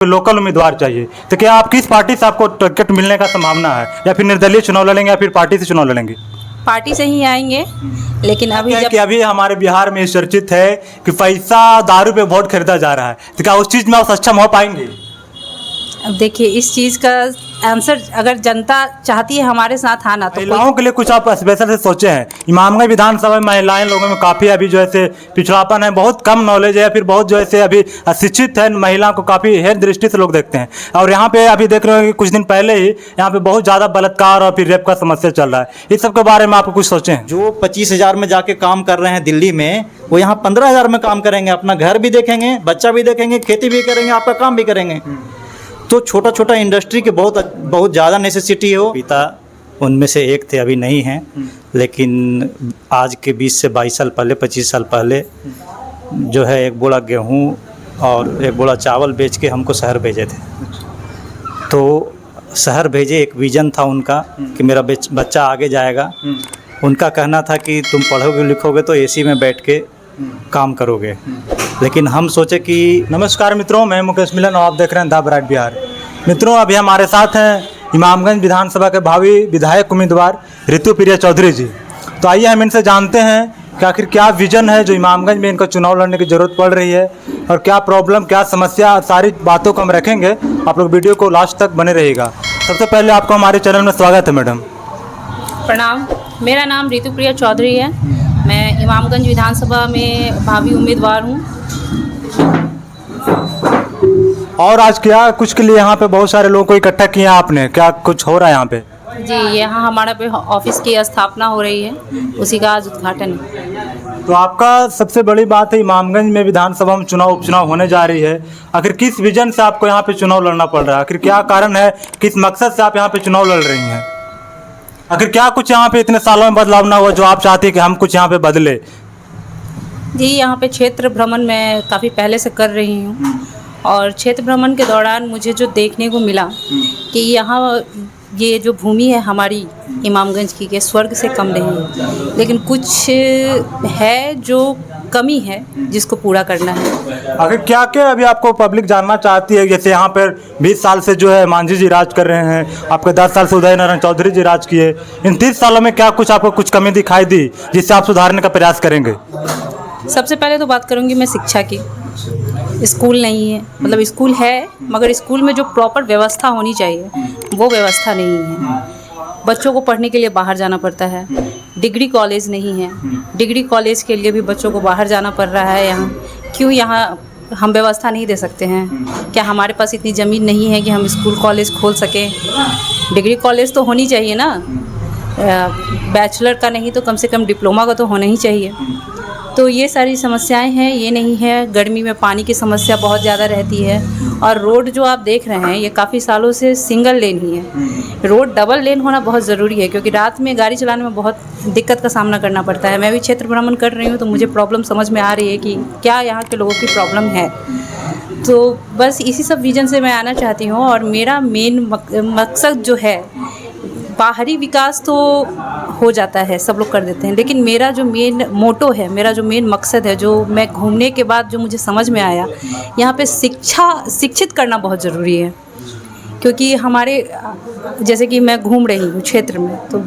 Local उम्मीदवार चाहिए। तो क्या आप किस पार्टी से आपको टिकट मिलने का संभावना है, या फिर निर्दलीय चुनाव लड़ेंगे या फिर पार्टी से चुनाव लड़ेंगे? पार्टी से ही आएंगे, लेकिन अभी क्या है जब कि अभी हमारे बिहार में चर्चित है कि पैसा दारू पे वोट खरीदा जा रहा है, तो क्या उस चीज़ में आप सक्षम हो पाएंगे? अब देखिए, इस चीज़ का आंसर अगर जनता चाहती है हमारे साथ आना तो महिलाओं के लिए कुछ आप स्पेशल से सोचे हैं? इमामगंज विधानसभा में महिलाएं लोगों में काफ़ी अभी जो है से पिछड़ापन है, बहुत कम नॉलेज है, फिर बहुत जो है से अभी अशिक्षित है, महिला को काफ़ी हेय दृष्टि से लोग देखते हैं। और यहाँ पे अभी देख रहे हो कि कुछ दिन पहले ही यहाँ पे बहुत ज़्यादा बलात्कार और फिर रेप का समस्या चल रहा है। इस सब के बारे में आपको कुछ सोचे हैं? जो 25,000 में जाके काम कर रहे हैं दिल्ली में, वो यहाँ 15,000 में काम करेंगे, अपना घर भी देखेंगे, बच्चा भी देखेंगे, खेती भी करेंगे, आपका काम भी करेंगे। तो छोटा छोटा इंडस्ट्री के बहुत ज़्यादा नेसेसिटी है। वो पिता उनमें से एक थे, अभी नहीं हैं, लेकिन आज के 20 से 22 साल पहले, 25 साल पहले जो है एक बोरा गेहूँ और एक बोरा चावल बेच के हमको शहर भेजे थे। तो शहर भेजे, एक विज़न था उनका कि मेरा बच्चा आगे जाएगा। उनका कहना था कि तुम पढ़ोगे लिखोगे तो एसी में बैठ के काम करोगे, लेकिन हम सोचे कि नमस्कार मित्रों, मैं मुकेश मिलन और आप देख रहे हैं द ब्राइट बिहार। मित्रों, अभी हमारे साथ हैं इमामगंज विधानसभा के भावी विधायक उम्मीदवार ऋतुप्रिया चौधरी जी। तो आइए हम इनसे जानते हैं कि आखिर क्या विजन है जो इमामगंज में इनका चुनाव लड़ने की ज़रूरत पड़ रही है, और क्या प्रॉब्लम, क्या समस्या, सारी बातों को हम रखेंगे। आप लोग वीडियो को लास्ट तक बने रहिएगा। सबसे पहले आपको हमारे चैनल में स्वागत है मैडम। प्रणाम, मेरा नाम ऋतुप्रिया चौधरी है। मैं इमामगंज विधानसभा में भावी उम्मीदवार हूँ। और आज क्या कुछ के लिए यहाँ पे बहुत सारे लोगों को इकट्ठा किया आपने, क्या कुछ हो रहा है यहाँ पे? जी, यहाँ हमारा पे ऑफिस की स्थापना हो रही है, उसी का आज उद्घाटन है। तो आपका सबसे बड़ी बात है, इमामगंज में विधानसभा में उपचुनाव होने जा रही है। आखिर किस विजन से आपको यहाँ पे चुनाव लड़ना पड़ रहा है? आखिर क्या कारण है, किस मकसद से आप यहाँ पे चुनाव लड़ रही हैं? आखिर क्या कुछ यहाँ पे इतने सालों में बदलाव ना हुआ जो आप चाहते हैं कि हम कुछ यहाँ पे बदले? जी, यहाँ पे क्षेत्र भ्रमण मैं काफ़ी पहले से कर रही हूँ, और क्षेत्र भ्रमण के दौरान मुझे जो देखने को मिला कि यहाँ ये जो भूमि है हमारी इमामगंज की, के स्वर्ग से कम नहीं है, लेकिन कुछ है जो कमी है जिसको पूरा करना है। आखिर क्या क्या अभी आपको पब्लिक जानना चाहती है? जैसे यहाँ पर 20 साल से जो है मांझी जी राज कर रहे हैं, आपके 10 साल से उदय नारायण चौधरी जी राज किए। इन 30 सालों में क्या कुछ आपको कुछ कमी दिखाई दी जिससे आप सुधारने का प्रयास करेंगे? सबसे पहले तो बात करूँगी मैं शिक्षा की। स्कूल नहीं है, मतलब स्कूल है मगर स्कूल में जो प्रॉपर व्यवस्था होनी चाहिए वो व्यवस्था नहीं है। बच्चों को पढ़ने के लिए बाहर जाना पड़ता है। डिग्री कॉलेज नहीं है, डिग्री कॉलेज के लिए भी बच्चों को बाहर जाना पड़ रहा है। यहाँ क्यों, यहाँ हम व्यवस्था नहीं दे सकते हैं? क्या हमारे पास इतनी ज़मीन नहीं है कि हम स्कूल कॉलेज खोल सकें? डिग्री कॉलेज तो होनी चाहिए ना, बैचलर का नहीं तो कम से कम डिप्लोमा का तो होना ही चाहिए। तो ये सारी समस्याएं हैं, ये नहीं है। गर्मी में पानी की समस्या बहुत ज़्यादा रहती है, और रोड जो आप देख रहे हैं ये काफ़ी सालों से सिंगल लेन ही है। रोड डबल लेन होना बहुत ज़रूरी है, क्योंकि रात में गाड़ी चलाने में बहुत दिक्कत का सामना करना पड़ता है। मैं भी क्षेत्र भ्रमण कर रही हूँ तो मुझे प्रॉब्लम समझ में आ रही है कि क्या यहाँ के लोगों की प्रॉब्लम है। तो बस इसी सब रीजन से मैं आना चाहती हूँ, और मेरा मेन मकसद जो है, बाहरी विकास तो हो जाता है, सब लोग कर देते हैं, लेकिन मेरा जो मेन मोटो है, मेरा जो मेन मकसद है, जो मैं घूमने के बाद जो मुझे समझ में आया, यहाँ पे शिक्षित करना बहुत ज़रूरी है। क्योंकि हमारे, जैसे कि मैं घूम रही हूँ क्षेत्र में, तो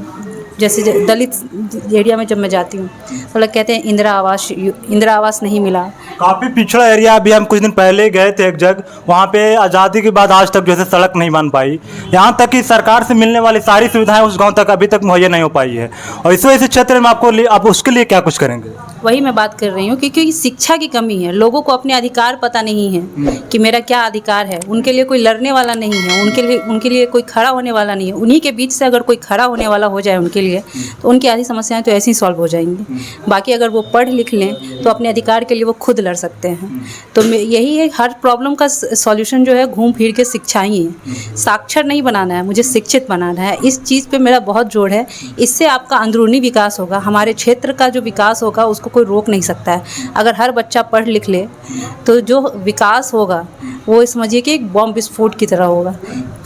जैसे दलित एरिया में जब मैं जाती हूँ तो लोग कहते हैं इंदिरा आवास नहीं मिला। काफ़ी पिछड़ा एरिया। अभी हम कुछ दिन पहले गए थे एक जगह, वहाँ पे आज़ादी के बाद आज तक जैसे सड़क नहीं बन पाई। यहाँ तक कि सरकार से मिलने वाली सारी सुविधाएं उस गांव तक अभी तक मुहैया नहीं हो पाई है, और इस वजह से क्षेत्र में आप उसके लिए क्या कुछ करेंगे? वही मैं बात कर रही हूँ, क्योंकि शिक्षा की कमी है। लोगों को अपने अधिकार पता नहीं है कि मेरा क्या अधिकार है। उनके लिए कोई लड़ने वाला नहीं है, उनके लिए कोई खड़ा होने वाला नहीं है। उन्हीं के बीच से अगर कोई खड़ा होने वाला हो जाए उनके लिए, तो उनकी आधी समस्याएं तो ऐसे ही सॉल्व हो जाएंगी। बाकी अगर वो पढ़ लिख लें तो अपने अधिकार के लिए वो खुद लड़ सकते हैं। तो यही है, हर प्रॉब्लम का सॉल्यूशन जो है घूम फिर के शिक्षा ही है। साक्षर नहीं बनाना है, मुझे शिक्षित बनाना है। इस चीज़ पे मेरा बहुत जोर है। इससे आपका अंदरूनी विकास होगा, हमारे क्षेत्र का जो विकास होगा उसको कोई रोक नहीं सकता है। अगर हर बच्चा पढ़ लिख ले तो जो विकास होगा वो समझिए कि एक बॉम्ब विस्फोट की तरह होगा।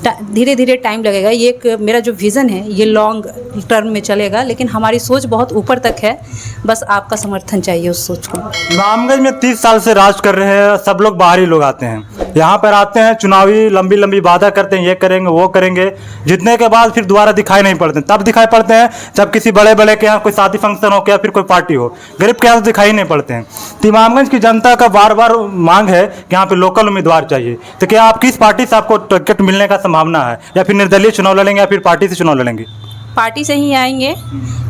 धीरे धीरे टाइम लगेगा। ये एक मेरा जो विज़न है ये लॉन्ग टर्म में चलेगा, लेकिन हमारी सोच बहुत ऊपर तक है। बस आपका समर्थन चाहिए उस सोच को। इमामगंज में 30 साल से राज कर रहे हैं, सब लोग बाहरी लोग आते हैं, यहाँ पर आते हैं, चुनावी लंबी लंबी वादा करते हैं, ये करेंगे वो करेंगे, जीतने के बाद फिर दोबारा दिखाई नहीं पड़ते। तब दिखाई पड़ते हैं जब किसी बड़े बड़े के यहाँ कोई शादी फंक्शन हो या फिर कोई पार्टी हो, गरीब के यहाँ तो दिखाई नहीं पड़ते हैं। तो इमामगंज की जनता का बार बार मांग है कि यहाँ पे लोकल उम्मीदवार चाहिए। तो क्या आप किस पार्टी से आपको टिकट मिलने का संभावना है, या फिर निर्दलीय चुनाव लड़ेंगे या फिर पार्टी से चुनाव लड़ेंगे? पार्टी से ही आएंगे,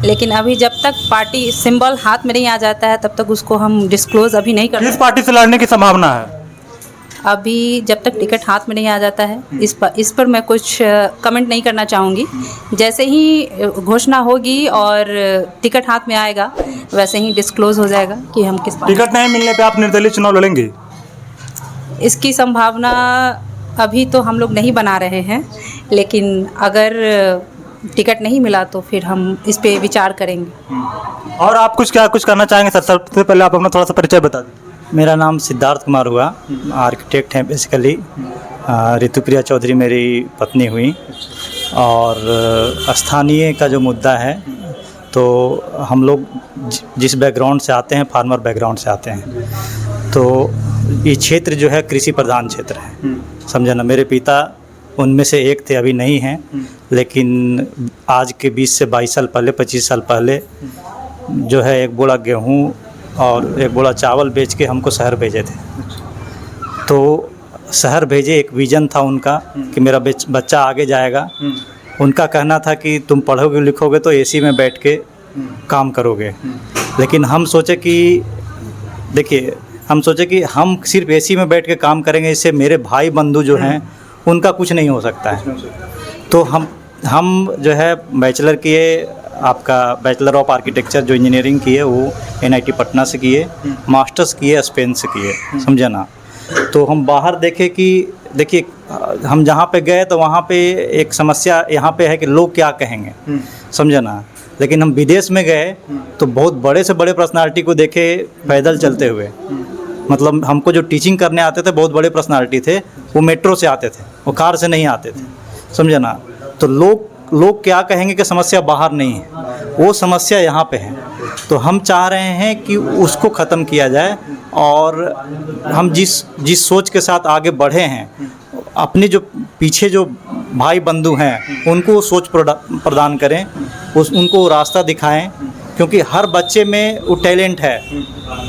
लेकिन अभी जब तक पार्टी सिंबल हाथ में नहीं आ जाता है तब तक उसको हम डिस्क्लोज अभी नहीं कर किस सकते। पार्टी से लड़ने की संभावना है? अभी जब तक टिकट हाथ में नहीं आ जाता है इस पर मैं कुछ कमेंट नहीं करना चाहूँगी। जैसे ही घोषणा होगी और टिकट हाथ में आएगा वैसे ही डिस्क्लोज हो जाएगा कि हम किस पार्टी। टिकट नहीं मिलने पे आप निर्दलीय चुनाव लड़ेंगे? इसकी संभावना अभी तो हम लोग नहीं बना रहे हैं, लेकिन अगर टिकट नहीं मिला तो फिर हम इस पे विचार करेंगे। और आप कुछ करना चाहेंगे सर? सबसे पहले आप अपना थोड़ा सा परिचय बता दें। मेरा नाम सिद्धार्थ कुमार हुआ, आर्किटेक्ट हैं बेसिकली। ऋतुप्रिया चौधरी मेरी पत्नी हुई। और स्थानीय का जो मुद्दा है, तो हम लोग जिस बैकग्राउंड से आते हैं, फार्मर बैकग्राउंड से आते हैं, तो ये क्षेत्र जो है कृषि प्रधान क्षेत्र है, समझे ना। मेरे पिता उनमें से एक थे, अभी नहीं हैं, लेकिन आज के 20 से 22 साल पहले, 25 साल पहले जो है एक बोरा गेहूँ और एक बोरा चावल बेच के हमको शहर भेजे थे। तो शहर भेजे, एक विज़न था उनका कि मेरा बच्चा आगे जाएगा। उनका कहना था कि तुम पढ़ोगे लिखोगे तो एसी में बैठ के काम करोगे। लेकिन हम सोचे कि देखिए, हम सोचे कि हम सिर्फ एसी में बैठ के काम करेंगे, इससे मेरे भाई बंधु जो हैं उनका कुछ नहीं हो सकता है। तो हम जो है बैचलर किए, आपका बैचलर ऑफ आर्किटेक्चर जो इंजीनियरिंग की है वो NIT पटना से किए, मास्टर्स किए स्पेन से किए, समझे ना। तो हम बाहर देखे कि देखिए, हम जहाँ पे गए तो वहाँ पे एक समस्या यहाँ पे है कि लोग क्या कहेंगे, समझे ना। लेकिन हम विदेश में गए तो बहुत बड़े से बड़े पर्सनालिटी को देखे पैदल चलते हुए। मतलब हमको जो टीचिंग करने आते थे, बहुत बड़े पर्सनालिटी थे, वो मेट्रो से आते थे, वो कार से नहीं आते थे, समझे ना। तो लोग क्या कहेंगे कि समस्या बाहर नहीं है, वो समस्या यहाँ पे है। तो हम चाह रहे हैं कि उसको ख़त्म किया जाए, और हम जिस सोच के साथ आगे बढ़े हैं, अपने जो पीछे जो भाई बंधु हैं उनको सोच प्रदान करें, उनको रास्ता दिखाएं, क्योंकि हर बच्चे में वो टैलेंट है।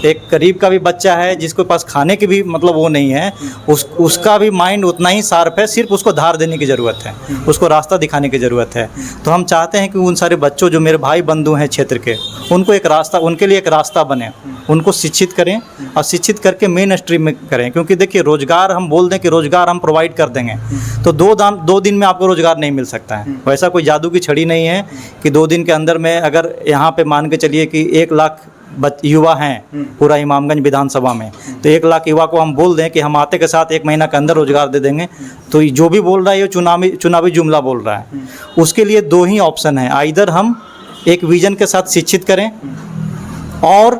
एक गरीब का भी बच्चा है जिसके पास खाने की भी मतलब वो नहीं है, उसका भी माइंड उतना ही शार्प है, सिर्फ उसको धार देने की ज़रूरत है, उसको रास्ता दिखाने की ज़रूरत है। तो हम चाहते हैं कि उन सारे बच्चों जो मेरे भाई बंधु हैं क्षेत्र के, उनको एक रास्ता, उनके लिए एक रास्ता बने, उनको शिक्षित करें, और शिक्षित करके मेन स्ट्रीम में करें। क्योंकि देखिए, रोज़गार हम बोल दें कि रोज़गार हम प्रोवाइड कर देंगे, तो 2 दिन में आपको रोज़गार नहीं मिल सकता है। वैसा कोई जादू की छड़ी नहीं है कि 2 दिन के अंदर में, अगर यहाँ पे मान के चलिए कि 1 लाख युवा हैं पूरा इमामगंज विधानसभा में, तो 1 लाख युवा को हम बोल दें कि हम आते के साथ 1 महीना के अंदर रोजगार दे देंगे, तो जो भी बोल रहा है ये चुनावी जुमला बोल रहा है। उसके लिए 2 ही ऑप्शन है, आइदर हम एक विजन के साथ शिक्षित करें और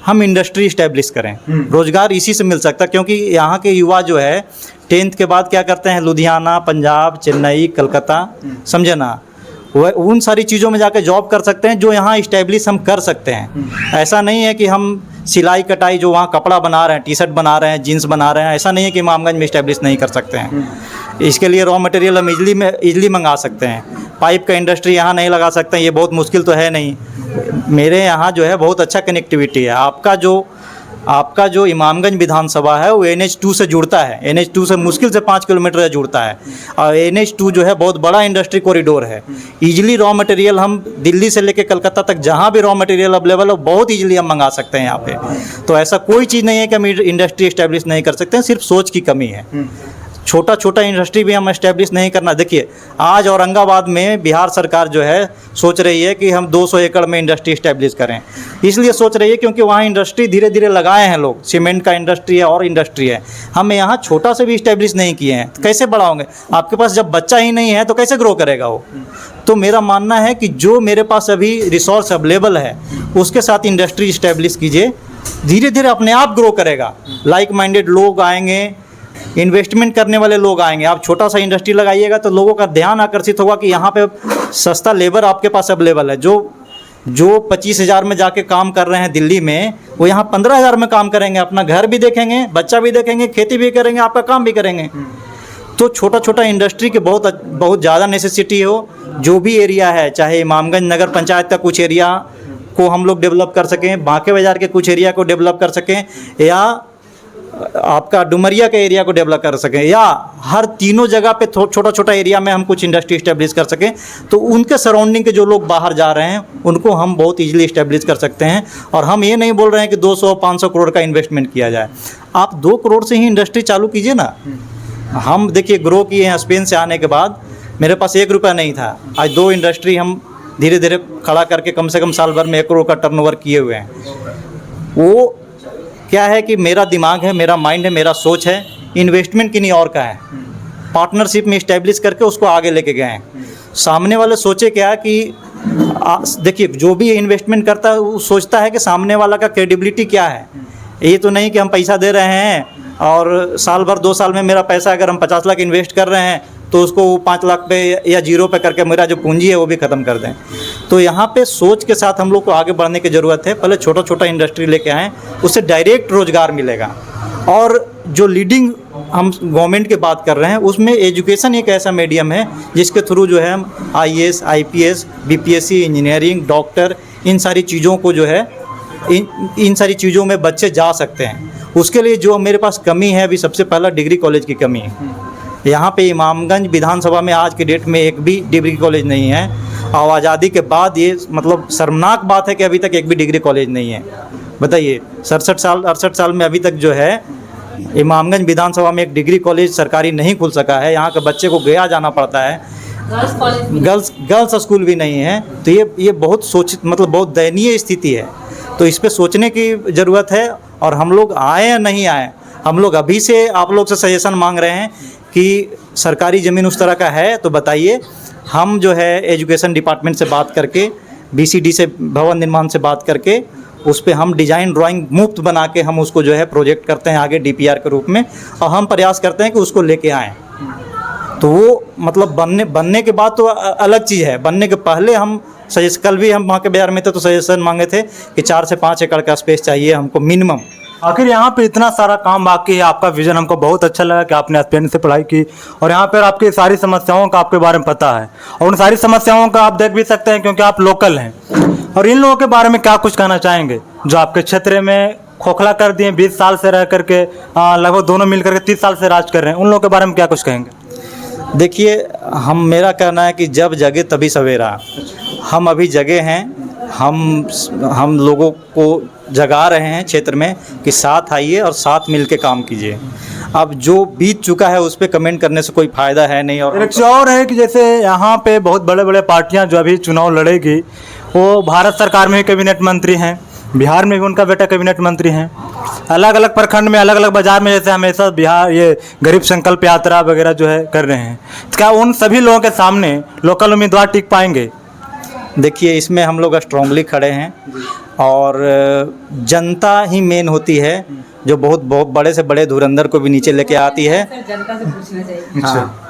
हम इंडस्ट्री इस्टेब्लिश करें। रोजगार इसी से मिल सकता है, क्योंकि यहाँ के युवा जो है 10th के बाद क्या करते हैं, लुधियाना, पंजाब, चेन्नई, कलकत्ता, समझे ना, वह उन सारी चीज़ों में जाकर जॉब कर सकते हैं जो यहाँ इस्टेब्लिश हम कर सकते हैं। ऐसा नहीं है कि हम सिलाई कटाई जो वहाँ कपड़ा बना रहे हैं, टी-शर्ट बना रहे हैं, जीन्स बना रहे हैं, ऐसा नहीं है कि इमामगंज में इस्टेब्लिश नहीं कर सकते हैं। इसके लिए रॉ मटेरियल हम इजली मंगा सकते हैं। पाइप का इंडस्ट्री यहाँ नहीं लगा सकते हैं, ये बहुत मुश्किल तो है नहीं। मेरे यहाँ जो है बहुत अच्छा कनेक्टिविटी है। आपका जो इमामगंज विधानसभा है वो NH2 से जुड़ता है, NH2 से मुश्किल से 5 किलोमीटर जुड़ता है, और NH2 जो है बहुत बड़ा इंडस्ट्री कॉरिडोर है। ईजिली रॉ मटेरियल हम दिल्ली से लेकर कलकत्ता तक जहाँ भी रॉ मटेरियल अवेलेबल हो, बहुत ईजिली हम मंगा सकते हैं यहाँ पे। तो ऐसा कोई चीज़ नहीं है कि हम इंडस्ट्री इस्टेब्लिश नहीं कर सकते हैं, सिर्फ सोच की कमी है। छोटा इंडस्ट्री भी हम एस्टेब्लिश नहीं करना। देखिए, आज औरंगाबाद में बिहार सरकार जो है सोच रही है कि हम 200 एकड़ में इंडस्ट्री इस्टेब्लिश करें। इसलिए सोच रही है क्योंकि वहाँ इंडस्ट्री धीरे धीरे लगाए हैं लोग, सीमेंट का इंडस्ट्री है और इंडस्ट्री है। हम यहाँ छोटा से भी इस्टेब्लिश नहीं किए हैं, कैसे बढ़ाओगे? आपके पास जब बच्चा ही नहीं है तो कैसे ग्रो करेगा वो? तो मेरा मानना है कि जो मेरे पास अभी रिसोर्स अवेलेबल है उसके साथ इंडस्ट्री इस्टेब्लिश कीजिए, धीरे धीरे अपने आप ग्रो करेगा। लाइक माइंडेड लोग आएंगे, इन्वेस्टमेंट करने वाले लोग आएंगे। आप छोटा सा इंडस्ट्री लगाइएगा तो लोगों का ध्यान आकर्षित होगा कि यहाँ पे सस्ता लेबर आपके पास अवेलेबल है। जो 25,000 में जाके काम कर रहे हैं दिल्ली में, वो यहाँ 15,000 में काम करेंगे, अपना घर भी देखेंगे, बच्चा भी देखेंगे, खेती भी करेंगे, आपका काम भी करेंगे। तो छोटा छोटा इंडस्ट्री के बहुत ज़्यादा नेसेसिटी हो। जो भी एरिया है, चाहे इमामगंज नगर पंचायत का कुछ एरिया को हम लोग डेवलप कर सकें, बांके बाज़ार के कुछ एरिया को डेवलप कर सकें, या आपका डुमरिया के एरिया को डेवलप कर सकें, या हर तीनों जगह पे छोटा छोटा एरिया में हम कुछ इंडस्ट्री इस्टेब्लिश कर सकें, तो उनके सराउंडिंग के जो लोग बाहर जा रहे हैं उनको हम बहुत इजीली इस्टेब्लिश कर सकते हैं। और हम ये नहीं बोल रहे हैं कि 200-500 करोड़ का इन्वेस्टमेंट किया जाए। आप 2 करोड़ से ही इंडस्ट्री चालू कीजिए ना। हम देखिए ग्रो किए हैं। स्पेन से आने के बाद मेरे पास 1 रुपया नहीं था, आज 2 इंडस्ट्री हम धीरे धीरे खड़ा करके कम से कम साल भर में 1 करोड़ का टर्नओवर किए हुए हैं। वो क्या है कि मेरा दिमाग है, मेरा माइंड है, मेरा सोच है, इन्वेस्टमेंट किन्हीं और का है। पार्टनरशिप में इस्टेब्लिश करके उसको आगे लेके गए हैं। सामने वाले सोचे क्या कि देखिए जो भी इन्वेस्टमेंट करता है वो सोचता है कि सामने वाला का क्रेडिबिलिटी क्या है। ये तो नहीं कि हम पैसा दे रहे हैं और साल भर 2 साल में मेरा पैसा अगर हम 50 लाख इन्वेस्ट कर रहे हैं तो उसको 5 लाख पे या 0 पे करके मेरा जो पूंजी है वो भी ख़त्म कर दें। तो यहाँ पे सोच के साथ हम लोग को आगे बढ़ने की ज़रूरत है। पहले छोटा छोटा इंडस्ट्री लेके आएँ, उससे डायरेक्ट रोज़गार मिलेगा। और जो लीडिंग हम गवर्नमेंट की बात कर रहे हैं उसमें एजुकेशन एक ऐसा मीडियम है जिसके थ्रू जो है हम IAS, IPS, BPSC, engineering, doctor, इन सारी चीज़ों को जो है इन सारी चीज़ों में बच्चे जा सकते हैं। उसके लिए जो मेरे पास कमी है अभी, सबसे पहला डिग्री कॉलेज की कमी है। यहाँ पे इमामगंज विधानसभा में आज की डेट में एक भी डिग्री कॉलेज नहीं है। और आज़ादी के बाद ये मतलब शर्मनाक बात है कि अभी तक एक भी डिग्री कॉलेज नहीं है। बताइए 68 साल में अभी तक जो है इमामगंज विधानसभा में एक डिग्री कॉलेज सरकारी नहीं खुल सका है। यहाँ के बच्चे को गया जाना पड़ता है, गर्ल्स स्कूल भी नहीं है। तो ये बहुत बहुत दयनीय स्थिति है। तो इस पे सोचने की ज़रूरत है। और हम लोग आए या नहीं आए, हम लोग अभी से आप लोग से सजेशन मांग रहे हैं कि सरकारी ज़मीन उस तरह का है तो बताइए। हम जो है एजुकेशन डिपार्टमेंट से बात करके, BCD से, भवन निर्माण से बात करके, उस पर हम डिज़ाइन ड्राइंग मुफ्त बना के हम उसको जो है प्रोजेक्ट करते हैं आगे DPR के रूप में। और हम प्रयास करते हैं कि उसको लेके आएँ। तो वो मतलब बनने के बाद तो अलग चीज़ है, बनने के पहले हम कल भी हम बांके बाज़ार में थे तो सजेशन मांगे थे कि 4 से 5 एकड़ का स्पेस चाहिए हमको मिनिमम। आखिर यहाँ पे इतना सारा काम बाकी है, आपका विज़न हमको बहुत अच्छा लगा कि आपने स्पेन से पढ़ाई की और यहाँ पर आपकी सारी समस्याओं का आपके बारे में पता है। और उन सारी समस्याओं का आप देख भी सकते हैं क्योंकि आप लोकल हैं। और इन लोगों के बारे में क्या कुछ कहना चाहेंगे जो आपके क्षेत्र में खोखला कर दिए, 20 साल से रह करके लगभग दोनों मिल करके 30 साल से राज कर रहे हैं, उन लोगों के बारे में क्या कुछ कहेंगे? देखिए, मेरा कहना है कि जब जगे तभी सवेरा। हम अभी जगे हैं, हम लोगों को जगा रहे हैं क्षेत्र में कि साथ आइए और साथ मिल के काम कीजिए। अब जो बीत चुका है उस पर कमेंट करने से कोई फ़ायदा है नहीं। और एक चीज़ और है कि जैसे यहाँ पे बहुत बड़े बड़े पार्टियाँ जो अभी चुनाव लड़ेगी वो भारत सरकार में ही कैबिनेट मंत्री हैं, बिहार में भी उनका बेटा कैबिनेट मंत्री हैं, अलग अलग प्रखंड में, अलग अलग बाज़ार में जैसे हमेशा बिहार ये गरीब संकल्प यात्रा वगैरह जो है कर रहे हैं। तो क्या उन सभी लोगों के सामने लोकल उम्मीदवार टिक पाएंगे? देखिए, इसमें हम लोग स्ट्रांगली खड़े हैं और जनता ही मेन होती है जो बहुत बड़े से बड़े धुरंधर को भी नीचे लेके आती है। जनता से पूछना चाहिए। हाँ,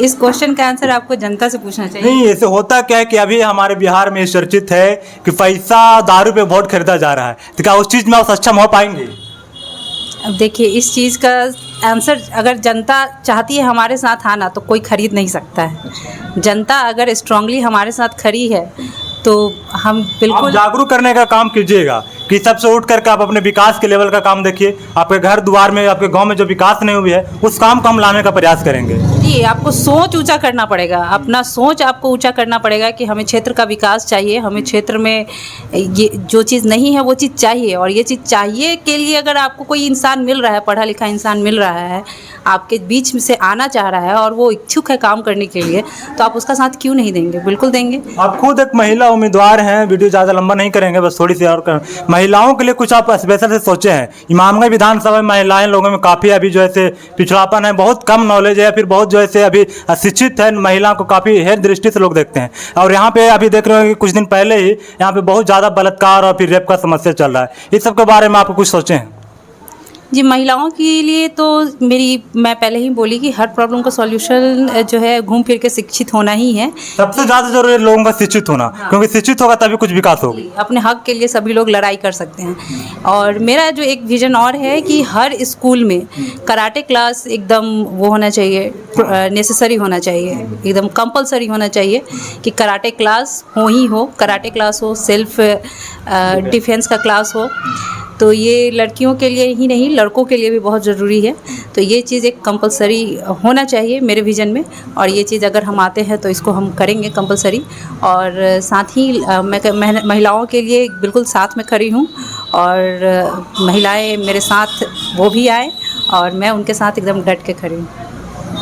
इस क्वेश्चन का आंसर आपको जनता से पूछना चाहिए। नहीं, ऐसे होता क्या है कि अभी हमारे बिहार में चर्चित है कि पैसा दारू पे वोट खरीदा जा रहा है, तो क्या उस चीज़ में आप सक्षम हो पाएंगे? अब देखिए, इस चीज़ का आंसर अगर जनता चाहती है हमारे साथ आना तो कोई खरीद नहीं सकता है। जनता अगर स्ट्रांगली हमारे साथ खड़ी है तो हम बिल्कुल जागरूक करने का काम कीजिएगा कि सबसे उठ करके आप अपने विकास के लेवल का काम देखिए। आपके घर द्वार में, आपके गांव में जो विकास नहीं हुई है उस काम को हम लाने का प्रयास करेंगे। जी, आपको सोच ऊंचा करना पड़ेगा, अपना सोच आपको ऊंचा करना पड़ेगा कि हमें क्षेत्र का विकास चाहिए, हमें क्षेत्र में ये जो चीज़ नहीं है वो चीज़ चाहिए। और ये चीज़ चाहिए के लिए अगर आपको कोई इंसान मिल रहा है, पढ़ा लिखा इंसान मिल रहा है, आपके बीच में से आना चाह रहा है और वो इच्छुक है काम करने के लिए, तो आप उसका साथ क्यों नहीं देंगे? बिल्कुल देंगे। आप खुद एक महिला उम्मीदवार हैं, वीडियो ज़्यादा लंबा नहीं करेंगे, बस थोड़ी सी और महिलाओं के लिए कुछ आप स्पेशल से सोचे हैं? इमामगंज विधानसभा में महिलाएं लोगों में काफ़ी अभी जो है पिछड़ापन है, बहुत कम नॉलेज है, या फिर बहुत जो है अभी अशिक्षित है। महिला को काफ़ी हेय दृष्टि से लोग देखते हैं। और यहाँ पे अभी देख रहे हो कि कुछ दिन पहले ही यहाँ पे बहुत ज़्यादा बलात्कार और फिर रेप का समस्या चल रहा है। इस सब के बारे में आपको कुछ सोचे हैं? जी, महिलाओं के लिए तो मैं पहले ही बोली कि हर प्रॉब्लम का सॉल्यूशन जो है घूम फिर के शिक्षित होना ही है। सबसे ज़्यादा जरूरी है लोगों का शिक्षित होना, क्योंकि शिक्षित होगा तभी कुछ विकास होगी। अपने हक के लिए सभी लोग लड़ाई कर सकते हैं। और मेरा जो एक विजन और है कि हर स्कूल में कराटे क्लास एकदम वो होना चाहिए, नेसेसरी होना चाहिए, एकदम कंपलसरी होना चाहिए कि कराटे क्लास हो, कराटे क्लास हो, सेल्फ डिफेंस का क्लास हो। तो ये लड़कियों के लिए ही नहीं, लड़कों के लिए भी बहुत ज़रूरी है। तो ये चीज़ एक कंपलसरी होना चाहिए मेरे विज़न में, और ये चीज़ अगर हम आते हैं तो इसको हम करेंगे कंपलसरी। और साथ ही मैं महिलाओं के लिए बिल्कुल साथ में खड़ी हूँ, और महिलाएं मेरे साथ वो भी आए और मैं उनके साथ एकदम डट के खड़ी हूँ।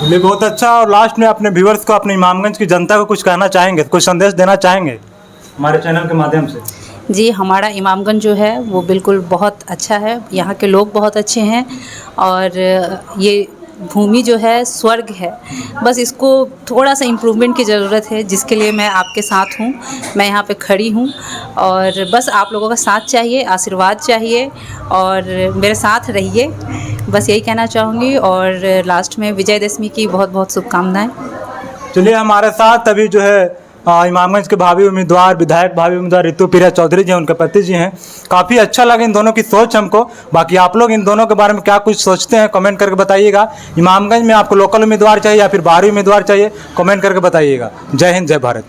चलिए, बहुत अच्छा। और लास्ट में अपने व्यूअर्स को, अपने इमामगंज की जनता को कुछ कहना चाहेंगे, कुछ संदेश देना चाहेंगे हमारे चैनल के माध्यम से? जी, हमारा इमामगंज जो है वो बिल्कुल बहुत अच्छा है, यहाँ के लोग बहुत अच्छे हैं, और ये भूमि जो है स्वर्ग है। बस इसको थोड़ा सा इम्प्रूवमेंट की ज़रूरत है, जिसके लिए मैं आपके साथ हूँ, मैं यहाँ पे खड़ी हूँ। और बस आप लोगों का साथ चाहिए, आशीर्वाद चाहिए, और मेरे साथ रहिए, बस यही कहना चाहूँगी। और लास्ट में विजयदशमी की बहुत बहुत शुभकामनाएँ। चलिए, हमारे साथ अभी जो है इमामगंज के भावी उम्मीदवार, विधायक भावी उम्मीदवार रितु प्रिया चौधरी जी हैं, उनके पति जी हैं। काफ़ी अच्छा लगा इन दोनों की सोच हमको। बाकी आप लोग इन दोनों के बारे में क्या कुछ सोचते हैं, कमेंट करके बताइएगा। इमामगंज में आपको लोकल उम्मीदवार चाहिए या फिर बाहरी उम्मीदवार चाहिए, कमेंट करके बताइएगा। जय हिंद, जय भारत।